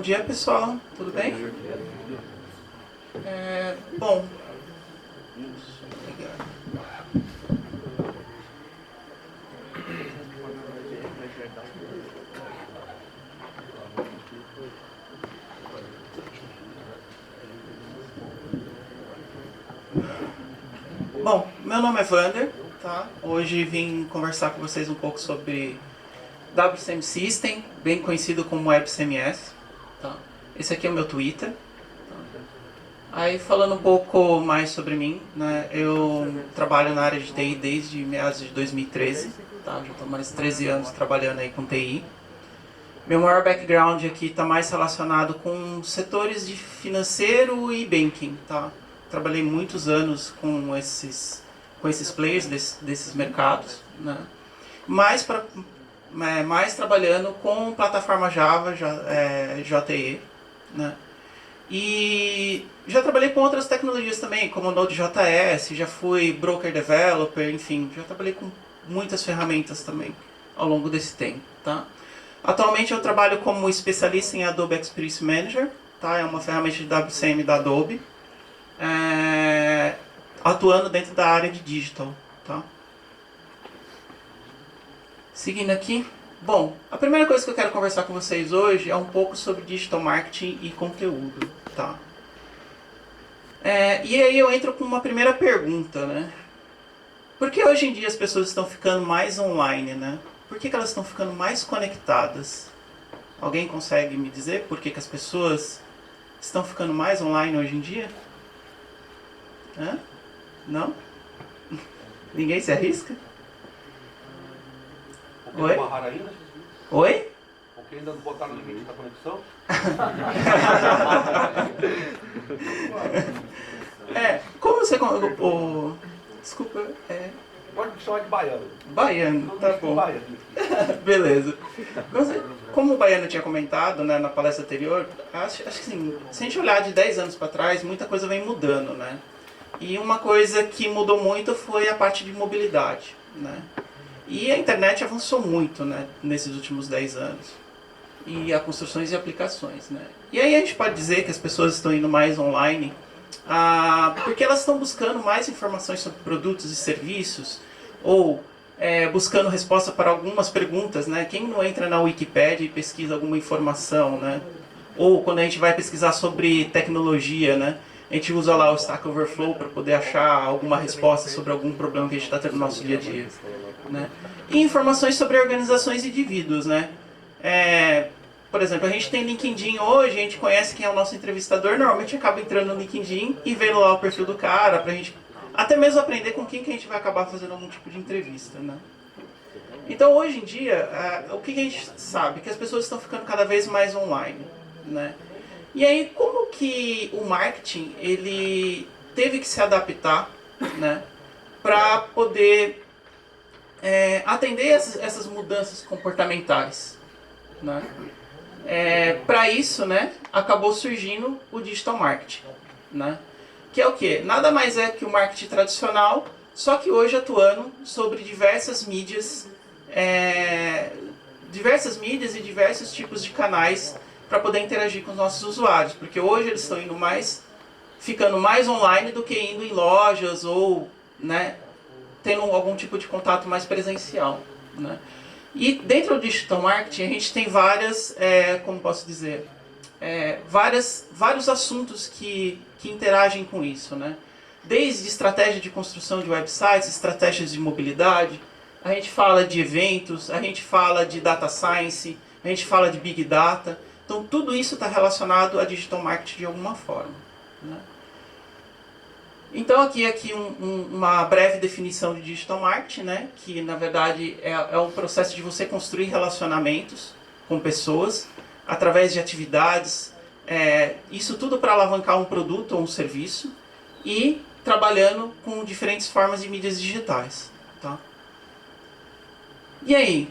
dia, pessoal. Tudo bem? Bom. Bom, meu nome é Vander, tá? Hoje vim conversar com vocês um pouco sobre WCM System, bem conhecido como WebCMS. Tá? Esse aqui é o meu Twitter. Tá? Aí falando um pouco mais sobre mim, né? Eu trabalho na área de TI desde meados de 2013. Tá? Já estou mais de 13 anos trabalhando aí com TI. Meu maior background aqui está mais relacionado com setores de financeiro e banking. Tá? Trabalhei muitos anos com esses players desses mercados, né? mais trabalhando com plataforma Java, JE, né? E já trabalhei com outras tecnologias também, como Node.js, já fui broker developer, enfim, já trabalhei com muitas ferramentas também ao longo desse tempo, tá? Atualmente eu trabalho como especialista em Adobe Experience Manager, tá? É uma ferramenta de WCM da Adobe, atuando dentro da área de digital, tá? Seguindo aqui, bom, a primeira coisa que eu quero conversar com vocês hoje é um pouco sobre digital marketing e conteúdo, tá? E aí eu entro com uma primeira pergunta, né? Por que hoje em dia as pessoas estão ficando mais online, né? Por que elas estão ficando mais conectadas? Alguém consegue me dizer por que as pessoas estão ficando mais online hoje em dia? Hã? Não? Ninguém se arrisca? Oi? Ainda? Oi? Porque ainda não botaram o limite da conexão? Como você... desculpa, Pode me chamar de baiano. Baiano, tá bom. Baiano. Beleza. Como o Baiano tinha comentado, né, na palestra anterior, acho que assim, se a gente olhar de 10 anos para trás, muita coisa vem mudando, né? E uma coisa que mudou muito foi a parte de mobilidade, né? E a internet avançou muito, né, nesses últimos 10 anos. E a construções de aplicações, né? E aí a gente pode dizer que as pessoas estão indo mais online porque elas estão buscando mais informações sobre produtos e serviços ou buscando resposta para algumas perguntas, né? Quem não entra na Wikipédia e pesquisa alguma informação, né? Ou quando a gente vai pesquisar sobre tecnologia, né? A gente usa lá o Stack Overflow para poder achar alguma resposta sobre algum problema que a gente está tendo no nosso dia a dia, né? E informações sobre organizações e indivíduos, né? Por exemplo, a gente tem LinkedIn hoje, a gente conhece quem é o nosso entrevistador, normalmente acaba entrando no LinkedIn e vendo lá o perfil do cara, pra gente até mesmo aprender com quem que a gente vai acabar fazendo algum tipo de entrevista, né? Então, hoje em dia, o que a gente sabe? Que as pessoas estão ficando cada vez mais online, né? E aí, como que o marketing, ele teve que se adaptar, né? Para poder atender essas mudanças comportamentais, né? Para isso, né, acabou surgindo o digital marketing, né? Que é o quê? Nada mais é que o marketing tradicional, só que hoje atuando sobre diversas mídias e diversos tipos de canais para poder interagir com os nossos usuários, porque hoje eles estão ficando mais online do que indo em lojas ou, né, tendo algum tipo de contato mais presencial, né? E dentro do digital marketing a gente tem várias, como posso dizer, vários assuntos que interagem com isso, né? Desde estratégia de construção de websites, estratégias de mobilidade, a gente fala de eventos, a gente fala de data science, a gente fala de big data. Então tudo isso está relacionado a digital marketing de alguma forma, né? Então aqui uma breve definição de digital marketing, né? Que na verdade é um processo de você construir relacionamentos com pessoas através de atividades, isso tudo para alavancar um produto ou um serviço e trabalhando com diferentes formas de mídias digitais, tá? E aí,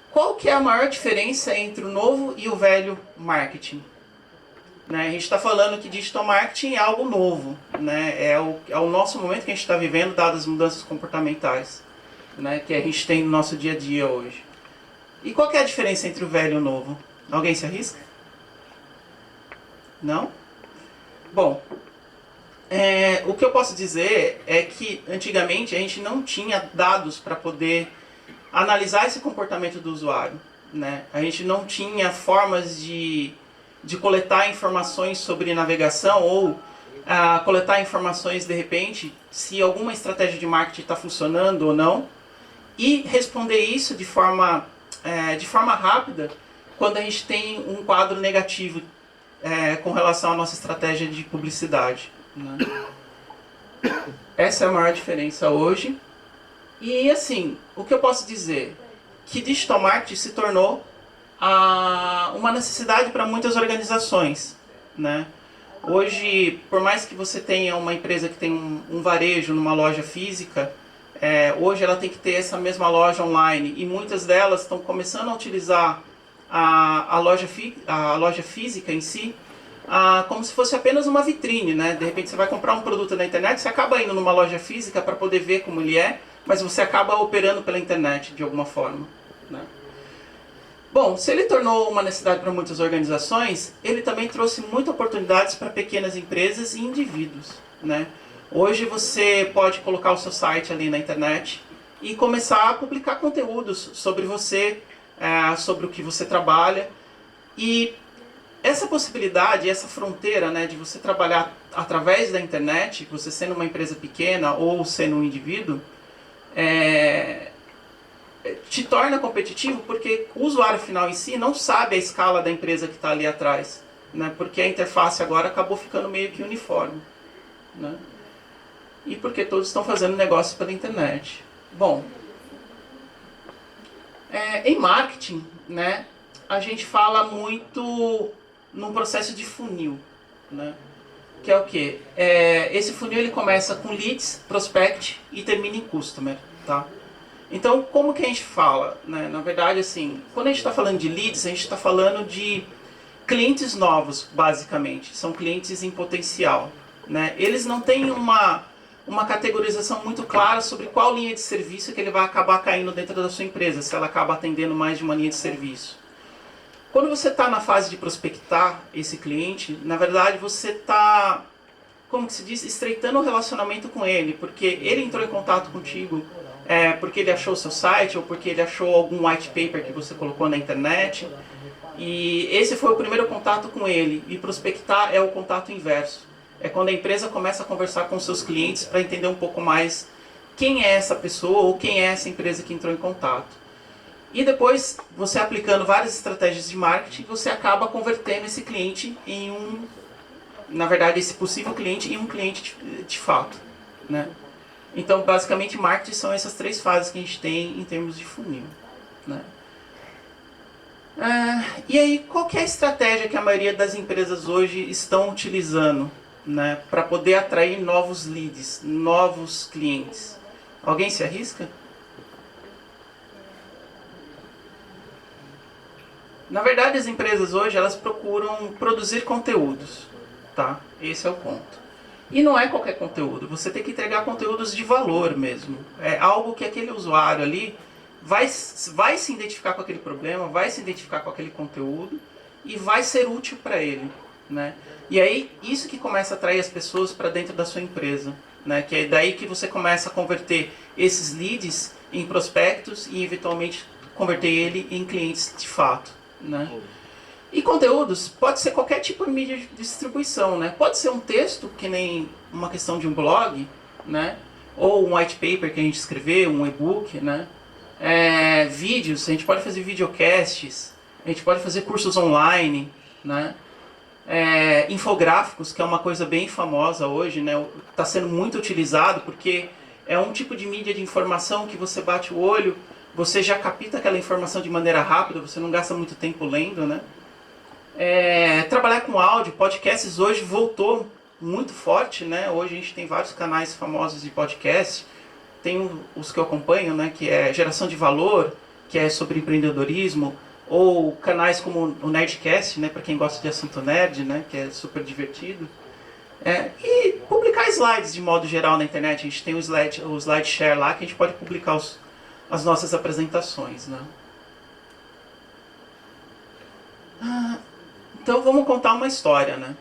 qual que é a maior diferença entre o novo e o velho marketing? Né? A gente está falando que digital marketing é algo novo, né? É o nosso momento que a gente está vivendo, dadas as mudanças comportamentais, né? Que a gente tem no nosso dia a dia hoje. E qual que é a diferença entre o velho e o novo? Alguém se arrisca? Não? Bom, o que eu posso dizer é que antigamente a gente não tinha dados para poder analisar esse comportamento do usuário, né? A gente não tinha formas de coletar informações sobre navegação ou coletar informações de repente se alguma estratégia de marketing está funcionando ou não e responder isso de forma rápida quando a gente tem um quadro negativo com relação à nossa estratégia de publicidade, né? Essa é a maior diferença hoje. E assim, o que eu posso dizer? Que digital marketing se tornou uma necessidade para muitas organizações, né? Hoje, por mais que você tenha uma empresa que tem um varejo numa loja física, hoje ela tem que ter essa mesma loja online. E muitas delas estão começando a utilizar a loja física em si como se fosse apenas uma vitrine, né? De repente você vai comprar um produto na internet, você acaba indo numa loja física para poder ver como ele é, mas você acaba operando pela internet de alguma forma, né? Bom, se ele tornou uma necessidade para muitas organizações, ele também trouxe muitas oportunidades para pequenas empresas e indivíduos, né? Hoje você pode colocar o seu site ali na internet e começar a publicar conteúdos sobre você, sobre o que você trabalha. E essa possibilidade, essa fronteira, né, de você trabalhar através da internet, você sendo uma empresa pequena ou sendo um indivíduo, te torna competitivo porque o usuário final em si não sabe a escala da empresa que está ali atrás, né? Porque a interface agora acabou ficando meio que uniforme, né? E porque todos estão fazendo negócios pela internet. Bom, em marketing, né, a gente fala muito num processo de funil, né? Que é o quê? Esse funil ele começa com leads, prospect e termina em customer, tá? Então, como que a gente fala, né? Na verdade, assim, quando a gente está falando de leads, a gente está falando de clientes novos, basicamente. São clientes em potencial, né? Eles não têm uma categorização muito clara sobre qual linha de serviço que ele vai acabar caindo dentro da sua empresa, se ela acaba atendendo mais de uma linha de serviço. Quando você está na fase de prospectar esse cliente, na verdade você está, como que se diz, estreitando o relacionamento com ele, porque ele entrou em contato contigo porque ele achou o seu site ou porque ele achou algum white paper que você colocou na internet. E esse foi o primeiro contato com ele. E prospectar é o contato inverso. É quando a empresa começa a conversar com seus clientes para entender um pouco mais quem é essa pessoa ou quem é essa empresa que entrou em contato. E depois, você aplicando várias estratégias de marketing, você acaba convertendo esse cliente em na verdade, esse possível cliente em um cliente de fato, né? Então, basicamente, marketing são essas três fases que a gente tem em termos de funil, né? E aí, qual que é a estratégia que a maioria das empresas hoje estão utilizando, né, para poder atrair novos leads, novos clientes? Alguém se arrisca? Na verdade, as empresas hoje elas procuram produzir conteúdos, tá? Esse é o ponto. E não é qualquer conteúdo, você tem que entregar conteúdos de valor mesmo. É algo que aquele usuário ali vai se identificar com aquele problema, vai se identificar com aquele conteúdo e vai ser útil para ele, né? E aí, isso que começa a atrair as pessoas para dentro da sua empresa, né? Que é daí que você começa a converter esses leads em prospectos e eventualmente converter ele em clientes de fato, né? E conteúdos pode ser qualquer tipo de mídia de distribuição, né? Pode ser um texto, que nem uma questão de um blog, né? Ou um white paper que a gente escreveu, um e-book, né? Vídeos, a gente pode fazer videocasts, a gente pode fazer cursos online, né? Infográficos, que é uma coisa bem famosa hoje, né? Está sendo muito utilizado porque é um tipo de mídia de informação que você bate o olho, você já capta aquela informação de maneira rápida, você não gasta muito tempo lendo, né? Trabalhar com áudio, podcasts hoje voltou muito forte, né? Hoje a gente tem vários canais famosos de podcast. Tem os que eu acompanho, né? Que é Geração de Valor, que é sobre empreendedorismo, ou canais como o Nerdcast, né? Para quem gosta de assunto nerd, né? Que é super divertido. E publicar slides de modo geral na internet. A gente tem o SlideShare lá, que a gente pode publicar as nossas apresentações, né? Então vamos contar uma história, né?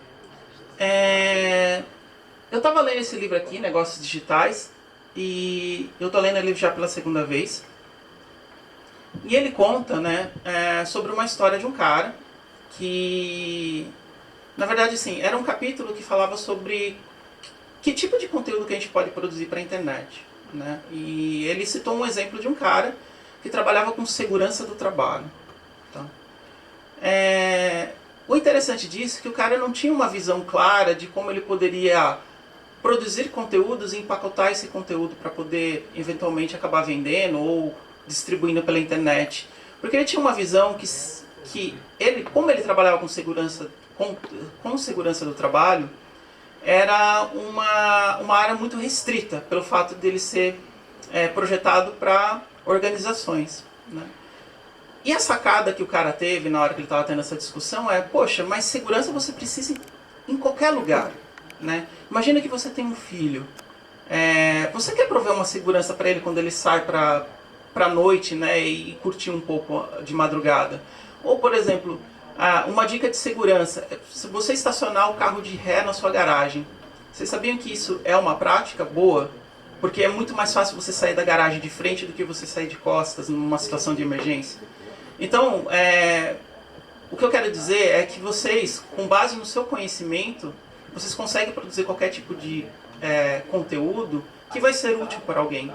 Eu estava lendo esse livro aqui, Negócios Digitais, e eu estou lendo o livro já pela segunda vez. E ele conta, né, sobre uma história de um cara que, na verdade, assim, era um capítulo que falava sobre que tipo de conteúdo que a gente pode produzir para a internet, né? E ele citou um exemplo de um cara que trabalhava com segurança do trabalho. Tá? O interessante disso é que o cara não tinha uma visão clara de como ele poderia produzir conteúdos e empacotar esse conteúdo para poder eventualmente acabar vendendo ou distribuindo pela internet. Porque ele tinha uma visão que ele, como ele trabalhava com segurança do trabalho, era uma área muito restrita pelo fato dele ser projetado para organizações, né? E a sacada que o cara teve na hora que ele estava tendo essa discussão é, poxa, mas segurança você precisa em qualquer lugar, né? Imagina que você tem um filho, você quer prover uma segurança para ele quando ele sai para noite, né, e curtir um pouco de madrugada. Ou, por exemplo, uma dica de segurança, se você estacionar o carro de ré na sua garagem, vocês sabiam que isso é uma prática boa? Porque é muito mais fácil você sair da garagem de frente do que você sair de costas numa situação de emergência. Então, o que eu quero dizer é que vocês, com base no seu conhecimento, vocês conseguem produzir qualquer tipo de conteúdo que vai ser útil para alguém,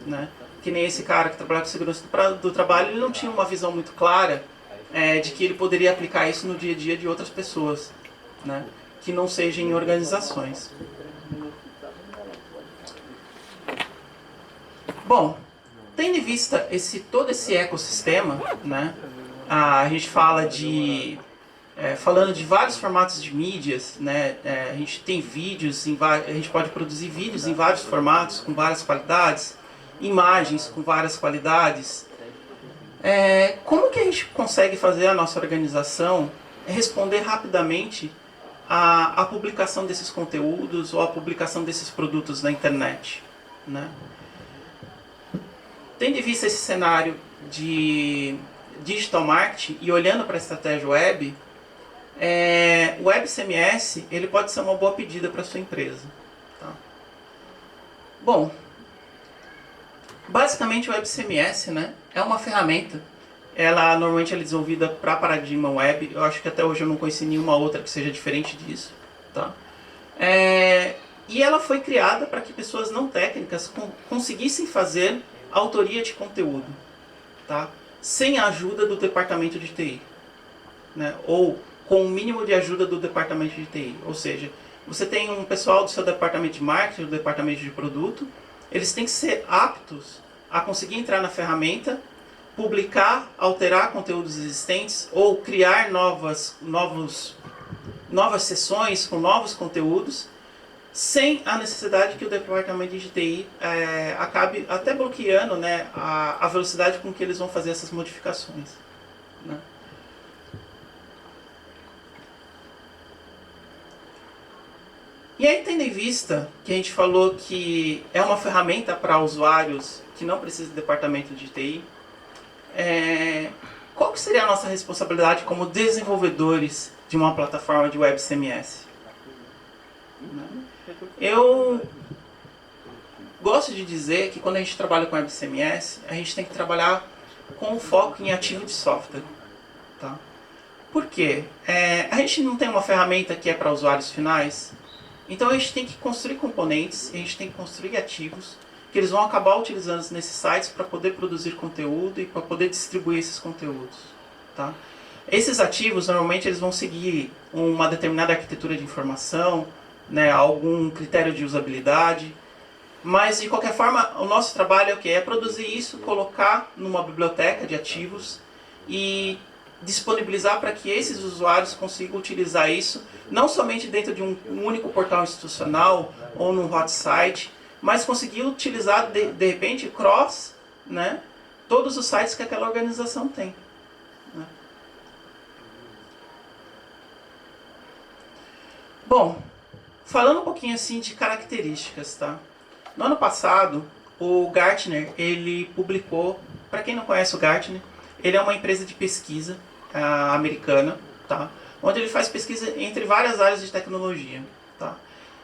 né? Que nem esse cara que trabalha com segurança do trabalho, ele não tinha uma visão muito clara de que ele poderia aplicar isso no dia a dia de outras pessoas, né? Que não sejam em organizações. Bom, tendo em vista todo esse ecossistema, né? A gente fala falando de vários formatos de mídias, né? A gente tem vídeos, a gente pode produzir vídeos em vários formatos, com várias qualidades, imagens com várias qualidades. Como que a gente consegue fazer a nossa organização responder rapidamente à publicação desses conteúdos ou à publicação desses produtos na internet, né? Tendo em vista esse cenário de digital marketing e olhando para a estratégia web, o Web CMS ele pode ser uma boa pedida para a sua empresa. Tá? Bom, basicamente o Web CMS, né, é uma ferramenta. Ela normalmente é desenvolvida para paradigma web. Eu acho que até hoje eu não conheci nenhuma outra que seja diferente disso. Tá? E ela foi criada para que pessoas não técnicas conseguissem fazer autoria de conteúdo, tá? Sem a ajuda do departamento de TI, né? Ou com o mínimo de ajuda do departamento de TI. Ou seja, você tem um pessoal do seu departamento de marketing, do departamento de produto, eles têm que ser aptos a conseguir entrar na ferramenta, publicar, alterar conteúdos existentes ou criar novas sessões com novos conteúdos, sem a necessidade que o departamento de TI acabe até bloqueando, né, a velocidade com que eles vão fazer essas modificações, né? E aí, tendo em vista que a gente falou que é uma ferramenta para usuários que não precisam de departamento de TI, qual que seria a nossa responsabilidade como desenvolvedores de uma plataforma de Web CMS? Eu gosto de dizer que quando a gente trabalha com Web CMS, a gente tem que trabalhar com foco em ativo de software. Tá? Por quê? A gente não tem uma ferramenta que é para usuários finais, então a gente tem que construir componentes, a gente tem que construir ativos que eles vão acabar utilizando nesses sites para poder produzir conteúdo e para poder distribuir esses conteúdos. Tá? Esses ativos, normalmente, eles vão seguir uma determinada arquitetura de informação, né, algum critério de usabilidade, mas de qualquer forma o nosso trabalho é o que? É produzir isso, colocar numa biblioteca de ativos e disponibilizar para que esses usuários consigam utilizar isso, não somente dentro de um único portal institucional ou num hot site, mas conseguir utilizar de repente cross, né, todos os sites que aquela organização tem. Né? Bom, falando um pouquinho assim de características, tá? No ano passado, o Gartner, ele publicou, para quem não conhece o Gartner, ele é uma empresa de pesquisa americana, tá? onde ele faz pesquisa entre várias áreas de tecnologia. Tá?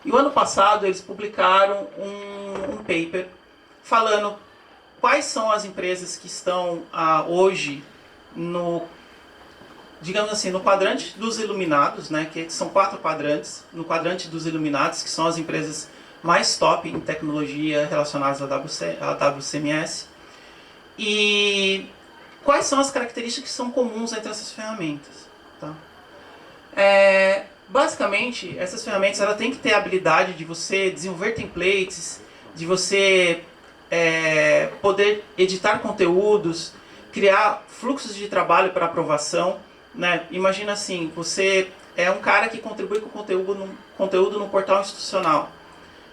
E o ano passado eles publicaram um paper falando quais são as empresas que estão hoje no, digamos assim, no quadrante dos iluminados, né, que são 4 quadrantes, no quadrante dos iluminados, que são as empresas mais top em tecnologia relacionadas à WCMS, e quais são as características que são comuns entre essas ferramentas. Tá? Basicamente, essas ferramentas ela tem que ter a habilidade de você desenvolver templates, de você poder editar conteúdos, criar fluxos de trabalho para aprovação. Né? Imagina assim, você é um cara que contribui com conteúdo no portal institucional.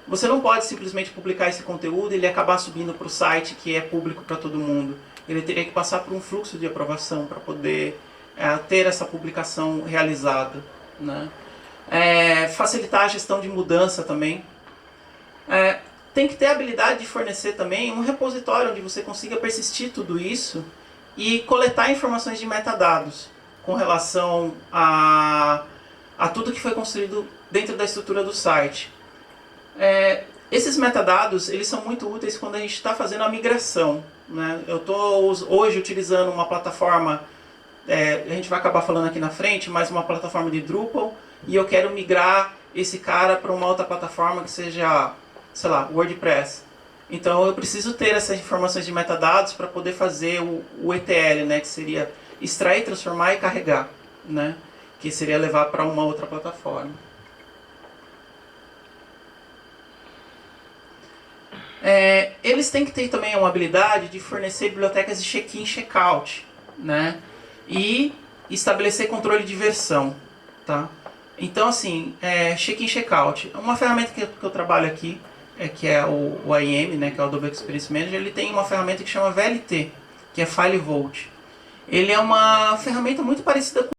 Você não pode simplesmente publicar esse conteúdo e ele acabar subindo para o site que é público para todo mundo. Ele teria que passar por um fluxo de aprovação para poder ter essa publicação realizada. Né? Facilitar a gestão de mudança também. Tem que ter a habilidade de fornecer também um repositório onde você consiga persistir tudo isso e coletar informações de metadados com relação a tudo que foi construído dentro da estrutura do site. Esses metadados eles são muito úteis quando a gente está fazendo a migração. Né? Eu estou hoje utilizando uma plataforma, a gente vai acabar falando aqui na frente, mas uma plataforma de Drupal, e eu quero migrar esse cara para uma outra plataforma que seja, sei lá, WordPress. Então eu preciso ter essas informações de metadados para poder fazer o ETL, né? Que seria extrair, transformar e carregar, né? Que seria levar para uma outra plataforma. Eles têm que ter também uma habilidade de fornecer bibliotecas de check-in e check-out, né? E estabelecer controle de versão. Tá? Então, assim, check-in e check-out. Uma ferramenta que eu trabalho aqui, que é o AIM, né, que é o Adobe Experience Manager, ele tem uma ferramenta que chama VLT, que é File Vault. Ele é uma ferramenta muito parecida